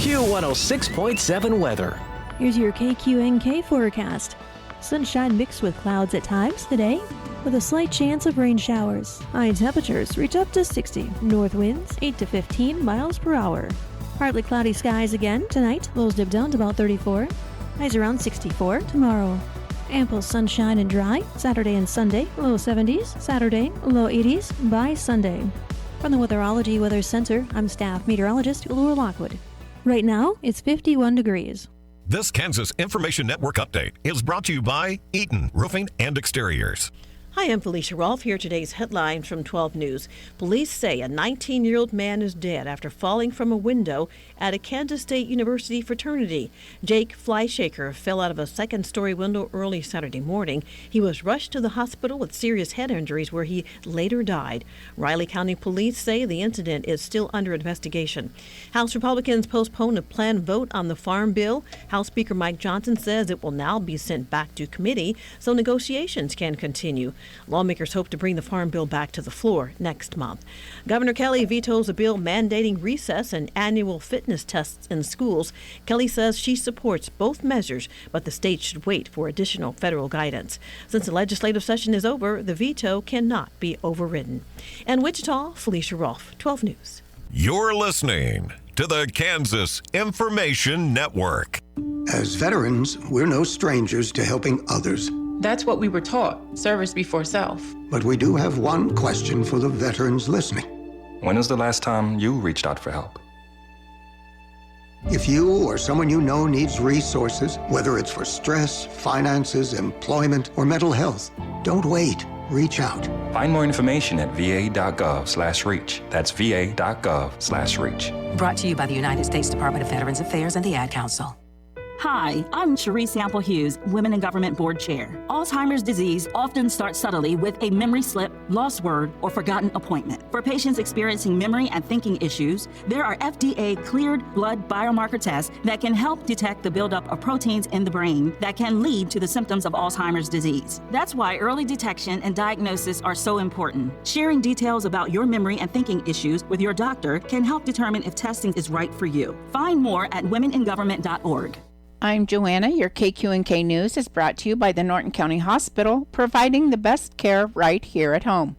Q106.7 weather. Here's your KQNK forecast. Sunshine mixed with clouds at times today, with a slight chance of rain showers. High temperatures reach up to 60. North winds 8 to 15 miles per hour. Partly cloudy skies again tonight. Lows dip down to about 34. Highs around 64 tomorrow. Ample sunshine and dry Saturday and Sunday. Low 70s. Saturday, low 80s by Sunday. From the Weatherology Weather Center, I'm staff meteorologist Laura Lockwood. Right now, it's 51 degrees. This Kansas Information Network update is brought to you by Eaton Roofing and Exteriors. Hi, I'm Felicia Rolfe. Here are today's headlines from 12 News. Police say a 19-year-old man is dead after falling from a window at a Kansas State University fraternity. Jake Flyshaker fell out of a second-story window early Saturday morning. He was rushed to the hospital with serious head injuries where he later died. Riley County Police say the incident is still under investigation. House Republicans postponed a planned vote on the Farm Bill. House Speaker Mike Johnson says it will now be sent back to committee so negotiations can continue. Lawmakers hope to bring the Farm Bill back to the floor next month. Governor Kelly vetoes a bill mandating recess and annual fitness tests in schools. Kelly says she supports both measures, but the state should wait for additional federal guidance. Since the legislative session is over, the veto cannot be overridden. In Wichita, Felicia Rolfe, 12 News. You're listening to the Kansas Information Network. As veterans, we're no strangers to helping others. That's what we were taught, service before self. But we do have one question for the veterans listening. When was the last time you reached out for help? If you or someone you know needs resources, whether it's for stress, finances, employment, or mental health, don't wait. Reach out. Find more information at va.gov/reach. That's va.gov/reach. Brought to you by the United States Department of Veterans Affairs and the Ad Council. Hi, I'm Cherie Sample Hughes, Women in Government Board Chair. Alzheimer's disease often starts subtly with a memory slip, lost word, or forgotten appointment. For patients experiencing memory and thinking issues, there are FDA-cleared blood biomarker tests that can help detect the buildup of proteins in the brain that can lead to the symptoms of Alzheimer's disease. That's why early detection and diagnosis are so important. Sharing details about your memory and thinking issues with your doctor can help determine if testing is right for you. Find more at womeningovernment.org. I'm Joanna. Your KQNK News is brought to you by the Norton County Hospital, providing the best care right here at home.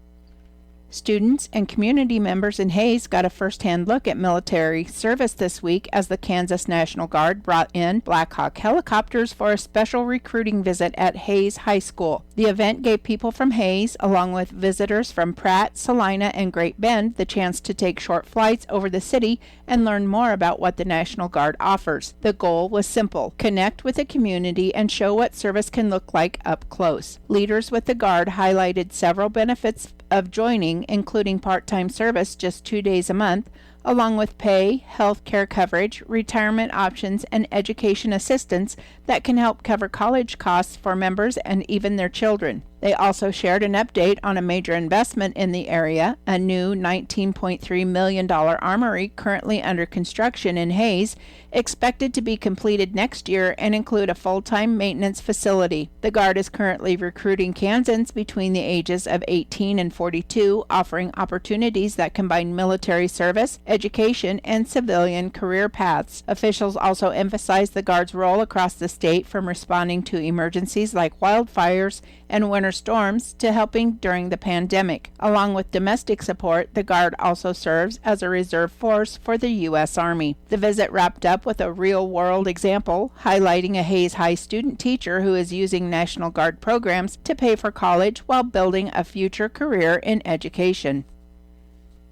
Students and community members in Hays got a first-hand look at military service this week as the Kansas National Guard brought in Black Hawk helicopters for a special recruiting visit at Hays High School. The event gave people from Hays, along with visitors from Pratt, Salina, and Great Bend, the chance to take short flights over the city and learn more about what the National Guard offers. The goal was simple: connect with the community and show what service can look like up close. Leaders with the Guard highlighted several benefits of joining, including part-time service just 2 days a month, along with pay, health care coverage, retirement options, and education assistance that can help cover college costs for members and even their children. They also shared an update on a major investment in the area, a new $19.3 million armory currently under construction in Hays, expected to be completed next year and include a full-time maintenance facility. The Guard is currently recruiting Kansans between the ages of 18 and 42, offering opportunities that combine military service, education, and civilian career paths. Officials also emphasized the Guard's role across the state, from responding to emergencies like wildfires and winter storms to helping during the pandemic. Along with domestic support, the Guard also serves as a reserve force for the U.S. Army. The visit wrapped up with a real-world example, highlighting a Hays High student teacher who is using National Guard programs to pay for college while building a future career in education.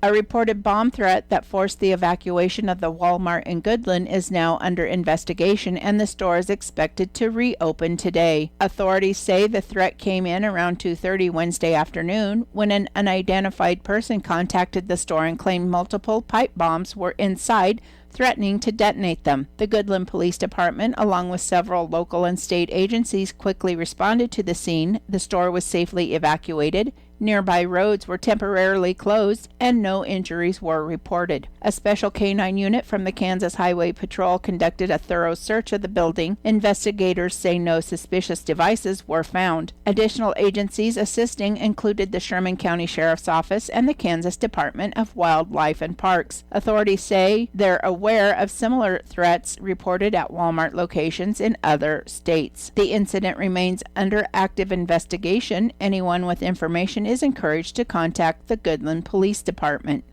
A reported bomb threat that forced the evacuation of the Walmart in Goodland is now under investigation, and the store is expected to reopen today. Authorities say the threat came in around 2:30 Wednesday afternoon when an unidentified person contacted the store and claimed multiple pipe bombs were inside, threatening to detonate them. The Goodland Police Department, along with several local and state agencies, quickly responded to the scene. The store was safely evacuated. Nearby roads were temporarily closed and no injuries were reported. A special canine unit from the Kansas Highway Patrol conducted a thorough search of the building. Investigators say no suspicious devices were found. Additional agencies assisting included the Sherman County Sheriff's Office and the Kansas Department of Wildlife and Parks. Authorities say they're aware of similar threats reported at Walmart locations in other states. The incident remains under active investigation. Anyone with information is encouraged to contact the Goodland Police Department.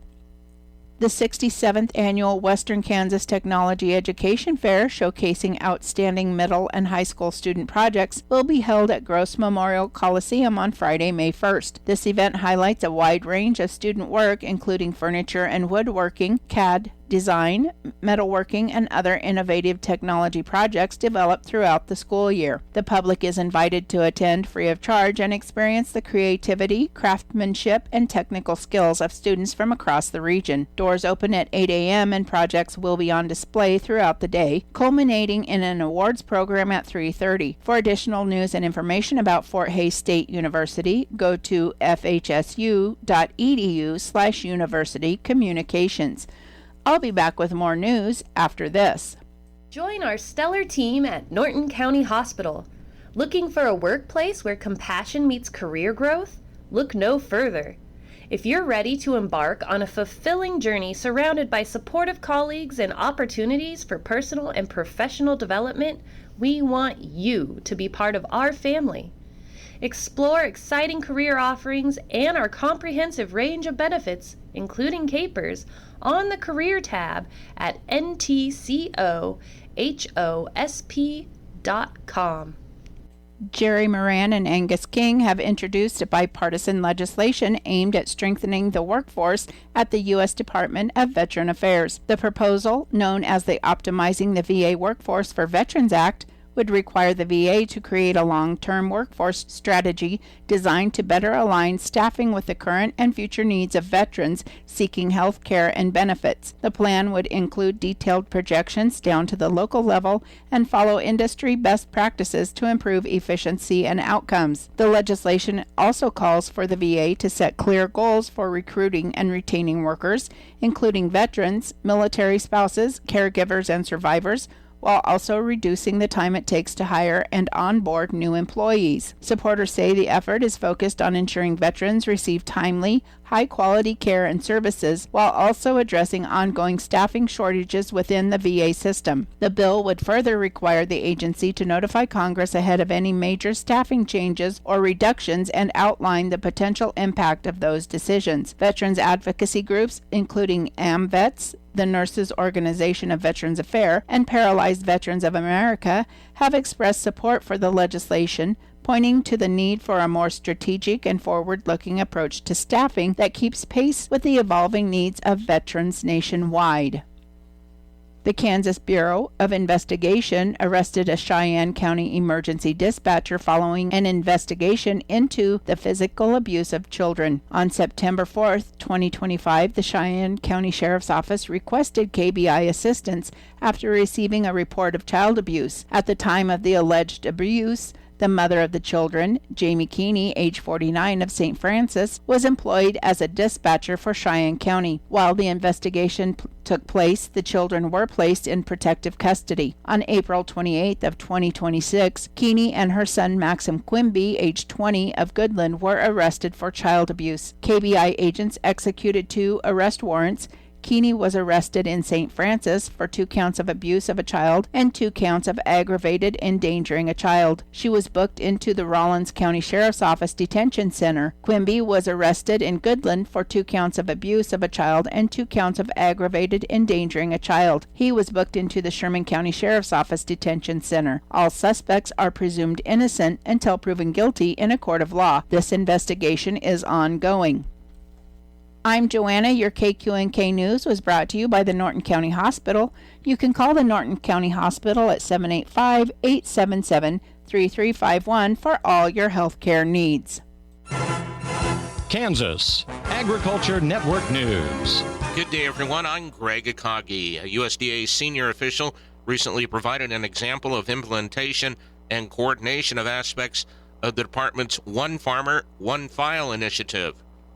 The 67th Annual Western Kansas Technology Education Fair, showcasing outstanding middle and high school student projects, will be held at Gross Memorial Coliseum on Friday, May 1st. This event highlights a wide range of student work, including furniture and woodworking, CAD, design, metalworking, and other innovative technology projects developed throughout the school year. The public is invited to attend free of charge and experience the creativity, craftsmanship, and technical skills of students from across the region. Doors open at 8 a.m. and projects will be on display throughout the day, culminating in an awards program at 3:30. For additional news and information about Fort Hays State University, go to fhsu.edu/university communications. I'll be back with more news after this. Join our stellar team at Norton County Hospital. Looking for a workplace where compassion meets career growth? Look no further. If you're ready to embark on a fulfilling journey surrounded by supportive colleagues and opportunities for personal and professional development, we want you to be part of our family. Explore exciting career offerings and our comprehensive range of benefits, including capers, on the Career tab at ntcohosp.com. Jerry Moran and Angus King have introduced a bipartisan legislation aimed at strengthening the workforce at the U.S. Department of Veteran Affairs. The proposal, known as the Optimizing the VA Workforce for Veterans Act, would require the VA to create a long-term workforce strategy designed to better align staffing with the current and future needs of veterans seeking health care and benefits. The plan would include detailed projections down to the local level and follow industry best practices to improve efficiency and outcomes. The legislation also calls for the VA to set clear goals for recruiting and retaining workers, including veterans, military spouses, caregivers, and survivors, while also reducing the time it takes to hire and onboard new employees. Supporters say the effort is focused on ensuring veterans receive timely, high-quality care and services, while also addressing ongoing staffing shortages within the VA system. The bill would further require the agency to notify Congress ahead of any major staffing changes or reductions and outline the potential impact of those decisions. Veterans advocacy groups, including AMVETS, the Nurses Organization of Veterans Affairs, and Paralyzed Veterans of America, have expressed support for the legislation, pointing to the need for a more strategic and forward-looking approach to staffing that keeps pace with the evolving needs of veterans nationwide. The Kansas Bureau of Investigation arrested a Cheyenne County emergency dispatcher following an investigation into the physical abuse of children. On September 4th, 2025, the Cheyenne County Sheriff's Office requested KBI assistance after receiving a report of child abuse. At the time of the alleged abuse, the mother of the children, Jamie Keeney, age 49, of St. Francis, was employed as a dispatcher for Cheyenne County. While the investigation took place, the children were placed in protective custody. On April 28th of 2026, Keeney and her son Maxim Quimby, age 20, of Goodland, were arrested for child abuse. KBI agents executed 2 arrest warrants. Keeney was arrested in St. Francis for 2 counts of abuse of a child and 2 counts of aggravated endangering a child. She was booked into the Rawlins County Sheriff's Office Detention Center. Quimby was arrested in Goodland for 2 counts of abuse of a child and 2 counts of aggravated endangering a child. He was booked into the Sherman County Sheriff's Office Detention Center. All suspects are presumed innocent until proven guilty in a court of law. This investigation is ongoing. I'm Joanna. Your KQNK News was brought to you by the Norton County Hospital. You can call the Norton County Hospital at 785-877-3351 for all your health care needs. Kansas Agriculture Network News. Good day, everyone. I'm Greg Akagi. A USDA senior official recently provided an example of implementation and coordination of aspects of the department's One Farmer, One File initiative.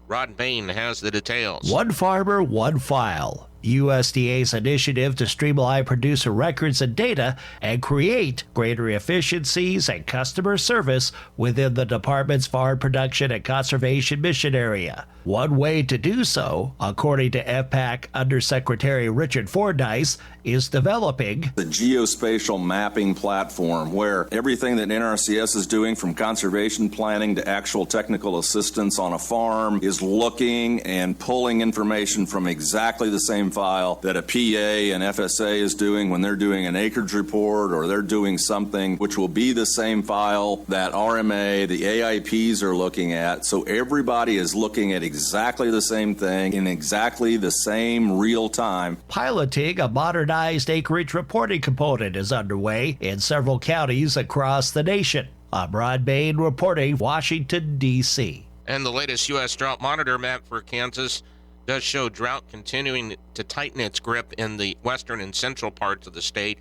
Rod Bain has the details. One Farmer, One File. USDA's initiative to streamline producer records and data and create greater efficiencies and customer service within the department's farm production and conservation mission area. One way to do so, according to FPAC Undersecretary Richard Fordyce, is developing the geospatial mapping platform, where everything that NRCS is doing, from conservation planning to actual technical assistance on a farm, is looking and pulling information from exactly the same file that a PA and FSA is doing when they're doing an acreage report, or they're doing something which will be the same file that RMA, the AIPs are looking at. So everybody is looking at exactly the same thing in exactly the same real time. Piloting a modernized acreage reporting component is underway in several counties across the nation. I'm Rod Bain reporting, Washington, D.C. And the latest U.S. drought monitor map for Kansas does show drought continuing to tighten its grip in the western and central parts of the state.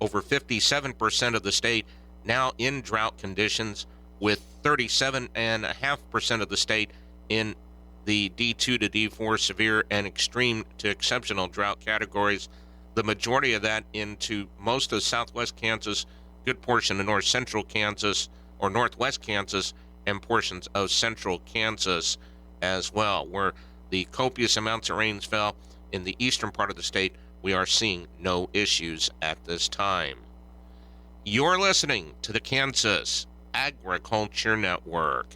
Over 57% of the state now in drought conditions, with 37.5% of the state in the D2 to D4 severe and extreme to exceptional drought categories. The majority of that into most of southwest Kansas, good portion of north central Kansas or northwest Kansas, and portions of central Kansas as well. Where the copious amounts of rains fell in the eastern part of the state, we are seeing no issues at this time. You're listening to the Kansas Agriculture Network.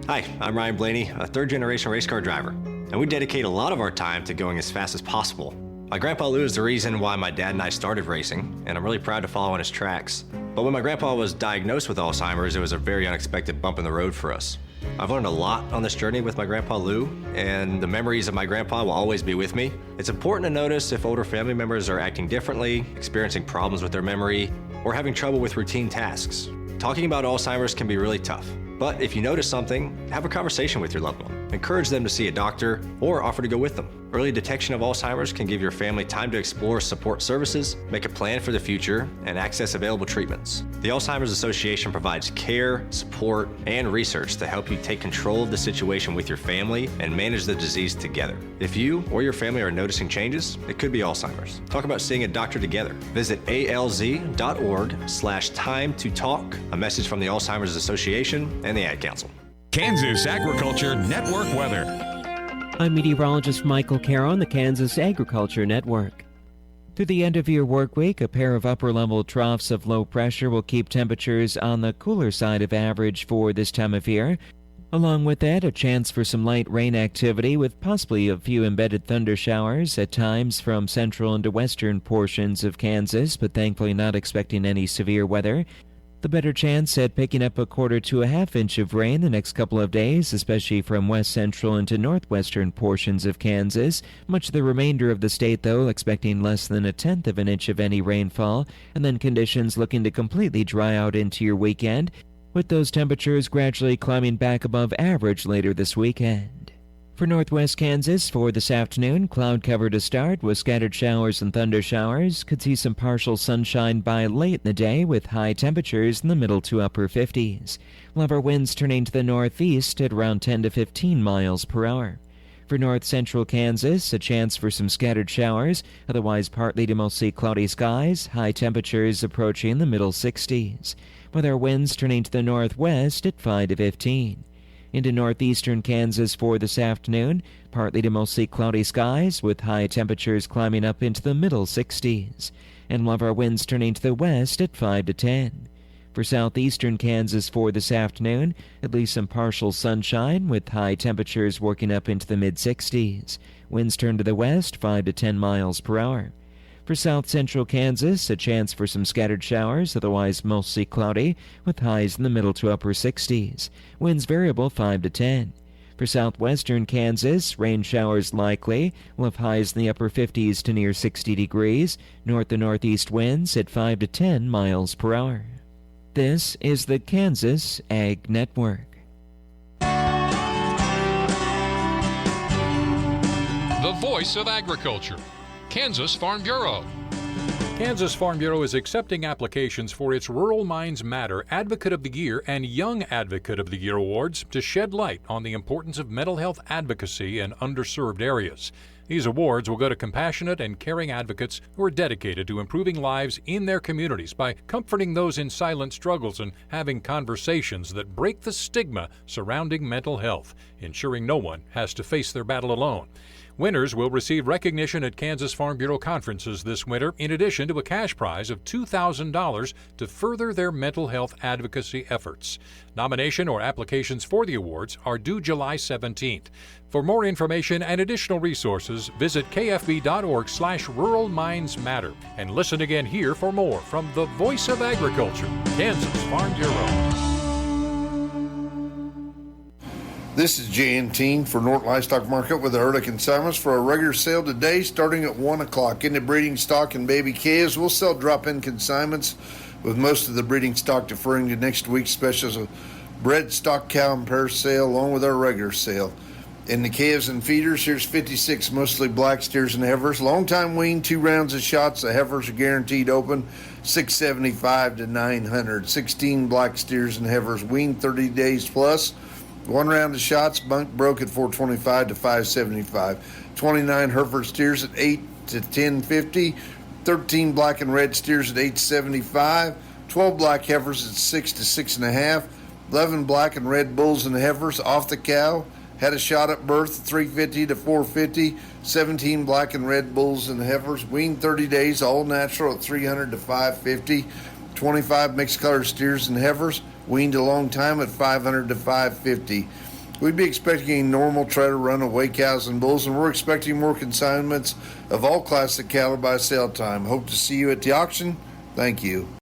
Hi, I'm Ryan Blaney, a third-generation race car driver, and we dedicate a lot of our time to going as fast as possible. My grandpa Lou is the reason why my dad and I started racing, and I'm really proud to follow in his tracks. But when my grandpa was diagnosed with Alzheimer's, it was a very unexpected bump in the road for us. I've learned a lot on this journey with my grandpa Lou, and the memories of my grandpa will always be with me. It's important to notice if older family members are acting differently, experiencing problems with their memory, or having trouble with routine tasks. Talking about Alzheimer's can be really tough. But if you notice something, have a conversation with your loved one. Encourage them to see a doctor or offer to go with them. Early detection of Alzheimer's can give your family time to explore support services, make a plan for the future, and access available treatments. The Alzheimer's Association provides care, support, and research to help you take control of the situation with your family and manage the disease together. If you or your family are noticing changes, it could be Alzheimer's. Talk about seeing a doctor together. Visit alz.org/time to talk. A message from the Alzheimer's Association and the Ad Council. Kansas Agriculture Network weather. I'm meteorologist Michael Carroll on the Kansas Agriculture Network. Through the end of your work week, a pair of upper-level troughs of low pressure will keep temperatures on the cooler side of average for this time of year. Along with that, a chance for some light rain activity with possibly a few embedded thunder showers at times from central into western portions of Kansas, but thankfully not expecting any severe weather. The better chance at picking up a quarter to a half inch of rain the next couple of days, especially from west central into northwestern portions of Kansas. Much of the remainder of the state, though, expecting less than a tenth of an inch of any rainfall, and then conditions looking to completely dry out into your weekend, with those temperatures gradually climbing back above average later this weekend. For northwest Kansas, for this afternoon, cloud cover to start with scattered showers and thunder showers. Could see some partial sunshine by late in the day with high temperatures in the middle to upper 50s. We'll have our winds turning to the northeast at around 10 to 15 miles per hour. For north central Kansas, a chance for some scattered showers, otherwise partly to mostly cloudy skies, high temperatures approaching the middle 60s, with our winds turning to the northwest at 5 to 15. Into northeastern Kansas for this afternoon, partly to mostly cloudy skies with high temperatures climbing up into the middle 60s, and we'll have our winds turning to the west at 5 to 10. For southeastern Kansas for this afternoon, at least some partial sunshine with high temperatures working up into the mid-60s. Winds turn to the west 5 to 10 miles per hour. For south central Kansas, a chance for some scattered showers, otherwise mostly cloudy, with highs in the middle to upper 60s. Winds variable 5 to 10. For southwestern Kansas, rain showers likely. We'll have highs in the upper 50s to near 60 degrees. North to northeast winds at 5 to 10 miles per hour. This is the Kansas Ag Network. The voice of agriculture. Kansas Farm Bureau. Kansas Farm Bureau is accepting applications for its Rural Minds Matter Advocate of the Year and Young Advocate of the Year awards to shed light on the importance of mental health advocacy in underserved areas. These awards will go to compassionate and caring advocates who are dedicated to improving lives in their communities by comforting those in silent struggles and having conversations that break the stigma surrounding mental health, ensuring no one has to face their battle alone. Winners will receive recognition at Kansas Farm Bureau conferences this winter, in addition to a cash prize of $2,000 to further their mental health advocacy efforts. Nomination or applications for the awards are due July 17th. For more information and additional resources, visit kfb.org/Rural Minds Matter. And listen again here for more from the Voice of Agriculture, Kansas Farm Bureau. This is Jan Teen for Norton Livestock Market with the early consignments for a regular sale today starting at 1 o'clock. In the breeding stock and baby calves, we'll sell drop-in consignments with most of the breeding stock deferring to next week's specials of bred stock cow and pair sale along with our regular sale. In the calves and feeders, here's 56 mostly black steers and heifers. Long time wean, 2 rounds of shots. The heifers are guaranteed open, $675 to $900. 16 black steers and heifers wean 30 days plus. 1 round of shots, bunk broke at $425 to $575. 29 Hereford steers at $8 to $10.50. 13 black and red steers at $8.75. 12 black heifers at $6 to $6.50. 11 black and red bulls and heifers off the cow had a shot at birth, $350 to $450. 17 black and red bulls and heifers weaned 30 days, all natural at $300 to $550. 25 mixed color steers and heifers weaned a long time at $500 to $550. We'd be expecting a normal try to run away cows and bulls, and we're expecting more consignments of all classic cattle by sale time. Hope to see you at the auction. Thank you.